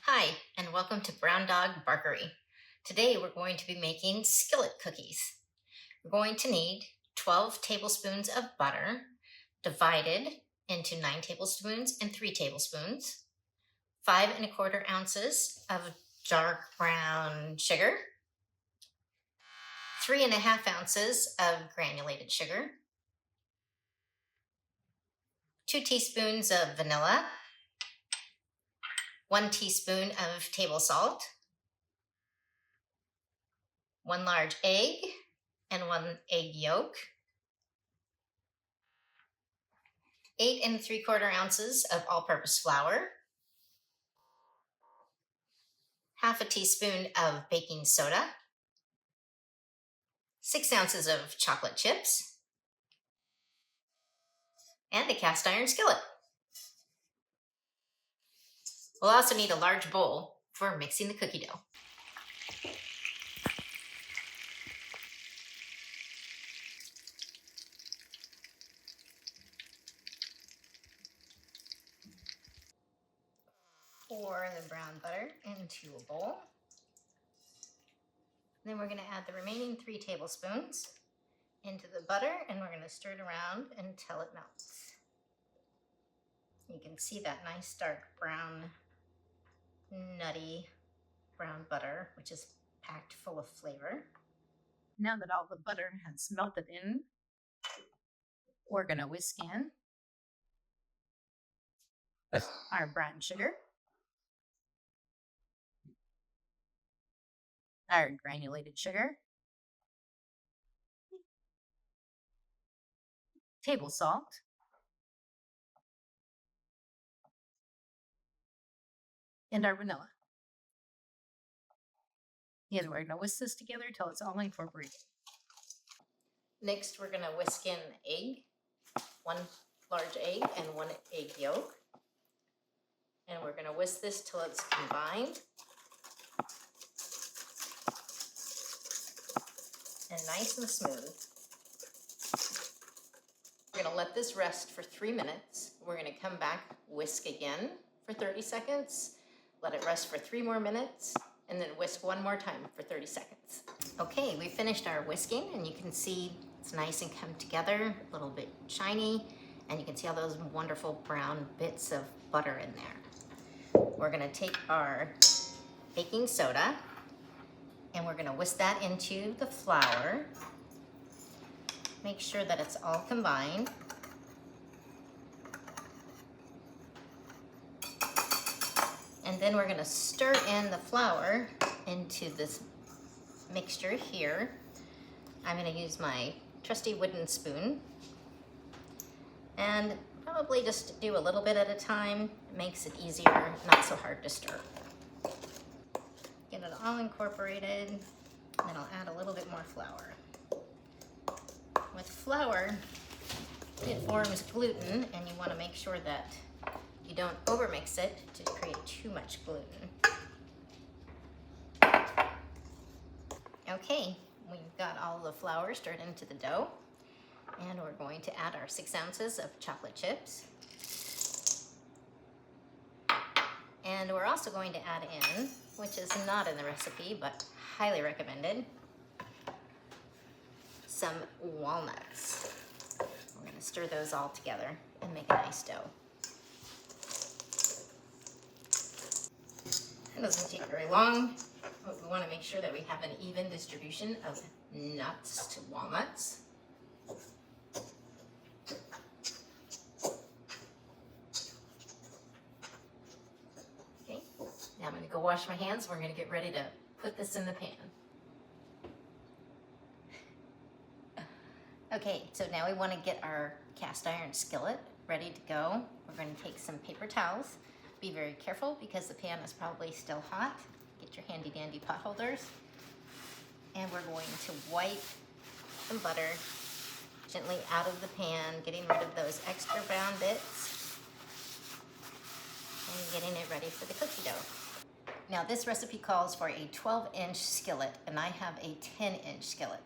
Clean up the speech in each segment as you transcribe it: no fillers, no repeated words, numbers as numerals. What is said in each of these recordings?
Hi, and welcome to Brown Dog Barkery. Today we're going to be making skillet cookies. We're going to need 12 tablespoons of butter, divided into 9 tablespoons and 3 tablespoons, 5¼ ounces of dark brown sugar, 3½ ounces of granulated sugar, 2 teaspoons of vanilla, 1 teaspoon of table salt, 1 large egg and 1 egg yolk, 8¾ ounces of all-purpose flour, half a teaspoon of baking soda, 6 ounces of chocolate chips, and a cast iron skillet. We'll also need a large bowl for mixing the cookie dough. Pour the brown butter into a bowl. Then we're going to add the remaining 3 tablespoons into the butter, and we're going to stir it around until it melts. You can see that nice dark brown, nutty brown butter, which is packed full of flavor. Now that all the butter has melted in, we're going to whisk in our brown sugar, our granulated sugar, table salt, and our vanilla. And we're going to whisk this together until it's all incorporated. Next, we're going to whisk in an egg, 1 large egg and 1 egg yolk. And we're going to whisk this till it's combined and nice and smooth. We're going to let this rest for 3 minutes. We're going to come back, whisk again for 30 seconds, let it rest for 3 more minutes, and then whisk 1 more time for 30 seconds. Okay, we finished our whisking, and you can see it's nice and come together, a little bit shiny, and you can see all those wonderful brown bits of butter in there. We're going to take our baking soda, and we're going to whisk that into the flour. Make sure that it's all combined. And then we're going to stir in the flour into this mixture here. I'm going to use my trusty wooden spoon. And probably just do a little bit at a time. It makes it easier, not so hard to stir. Get it all incorporated, and then I'll add a little bit more flour. With flour, it forms gluten, and you want to make sure that you don't overmix it to create too much gluten. Okay, we've got all the flour stirred into the dough, and we're going to add our 6 ounces of chocolate chips. And we're also going to add in, which is not in the recipe, but highly recommended, some walnuts. We're going to stir those all together and make a nice dough. It doesn't take very long, but we want to make sure that we have an even distribution of nuts to walnuts. Okay, now I'm going to go wash my hands. We're going to get ready to put this in the pan. Okay, so now we want to get our cast iron skillet ready to go. We're going to take some paper towels. Be very careful because the pan is probably still hot. Get your handy dandy pot holders. And we're going to wipe some butter gently out of the pan, getting rid of those extra brown bits and getting it ready for the cookie dough. Now this recipe calls for a 12-inch skillet, and I have a 10-inch skillet.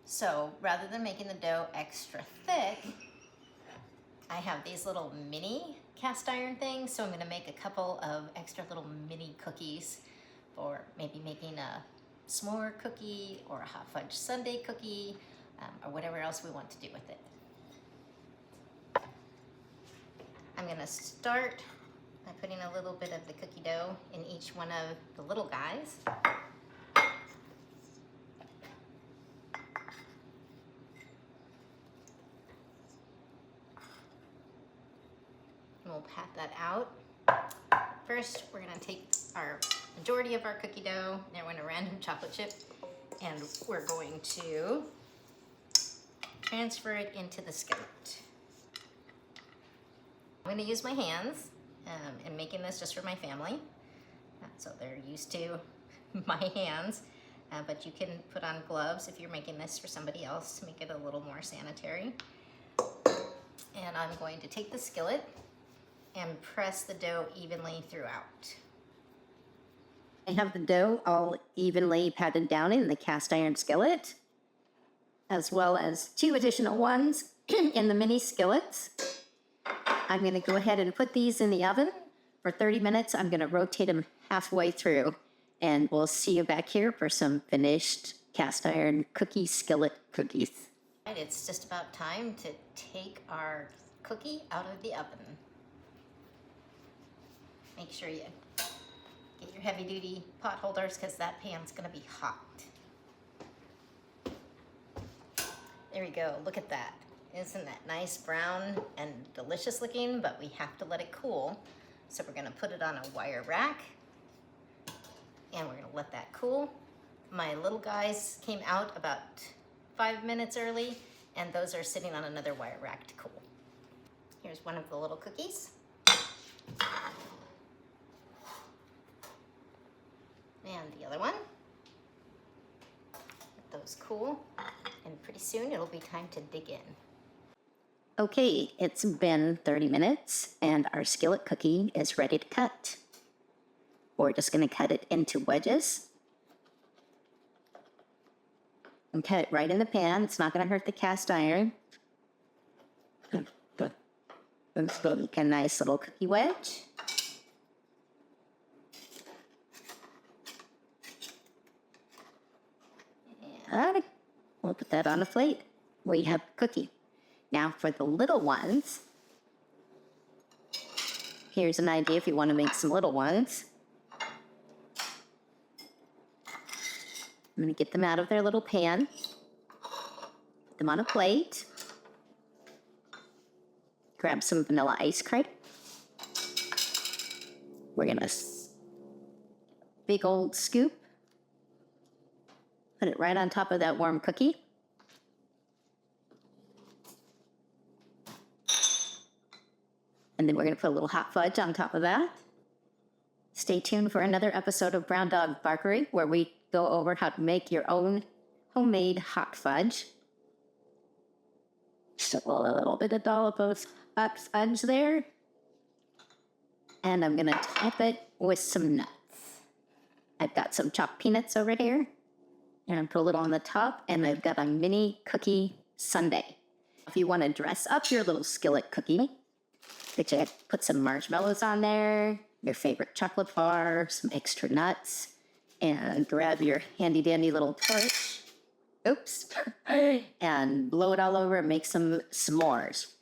So rather than making the dough extra thick, I have these little mini cast iron thing, so I'm gonna make a couple of extra little mini cookies for maybe making a s'more cookie or a hot fudge sundae cookie, or whatever else we want to do with it. I'm gonna start by putting a little bit of the cookie dough in each one of the little guys. And we'll pat that out. First, we're gonna take our majority of our cookie dough, now we're in a random chocolate chip, and we're going to transfer it into the skillet. I'm gonna use my hands in making this just for my family, so they're used to my hands, but you can put on gloves if you're making this for somebody else to make it a little more sanitary. And I'm going to take the skillet and press the dough evenly throughout. I have the dough all evenly patted down in the cast iron skillet, as well as 2 additional ones in the mini skillets. I'm going to go ahead and put these in the oven for 30 minutes. I'm going to rotate them halfway through, and we'll see you back here for some finished cast iron cookie skillet cookies. Right, it's just about time to take our cookie out of the oven. Make sure you get your heavy duty pot holders because that pan's gonna be hot. There we go, look at that. Isn't that nice brown and delicious looking? But we have to let it cool. So we're gonna put it on a wire rack and we're gonna let that cool. My little guys came out about 5 minutes early, and those are sitting on another wire rack to cool. Here's one of the little cookies. And the other one. Let those cool, and pretty soon it'll be time to dig in. Okay, it's been 30 minutes, and our skillet cookie is ready to cut. We're just going to cut it into wedges. And cut it right in the pan. It's not going to hurt the cast iron. Make a nice little cookie wedge. And we'll put that on a plate. We have cookie. Now for the little ones, here's an idea if you want to make some little ones. I'm going to get them out of their little pan, put them on a plate, grab some vanilla ice cream. We're going to big old scoop, put it right on top of that warm cookie. And then we're going to put a little hot fudge on top of that. Stay tuned for another episode of Brown Dog Barkery, where we go over how to make your own homemade hot fudge. So a little bit of dollop of hot fudge there. And I'm going to top it with some nuts. I've got some chopped peanuts over here. And I put a little on the top, and I've got a mini cookie sundae. If you want to dress up your little skillet cookie, put some marshmallows on there, your favorite chocolate bar, some extra nuts, and grab your handy dandy little torch. Oops. And blow it all over and make some s'mores.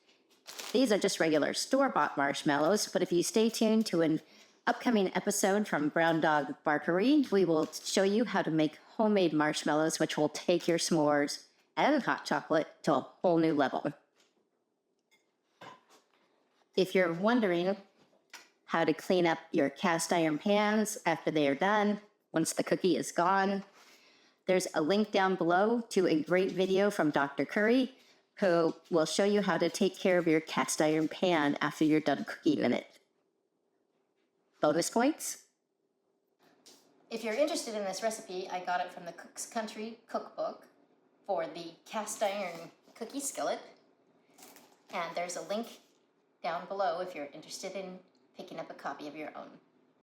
These are just regular store-bought marshmallows, but if you stay tuned to an upcoming episode from Brown Dog Barkery, we will show you how to make homemade marshmallows, which will take your s'mores and hot chocolate to a whole new level. If you're wondering how to clean up your cast iron pans after they are done, once the cookie is gone, there's a link down below to a great video from Dr. Curry, who will show you how to take care of your cast iron pan after you're done cooking in it. Bonus points? If you're interested in this recipe, I got it from the Cook's Country cookbook for the cast iron cookie skillet. And there's a link down below if you're interested in picking up a copy of your own.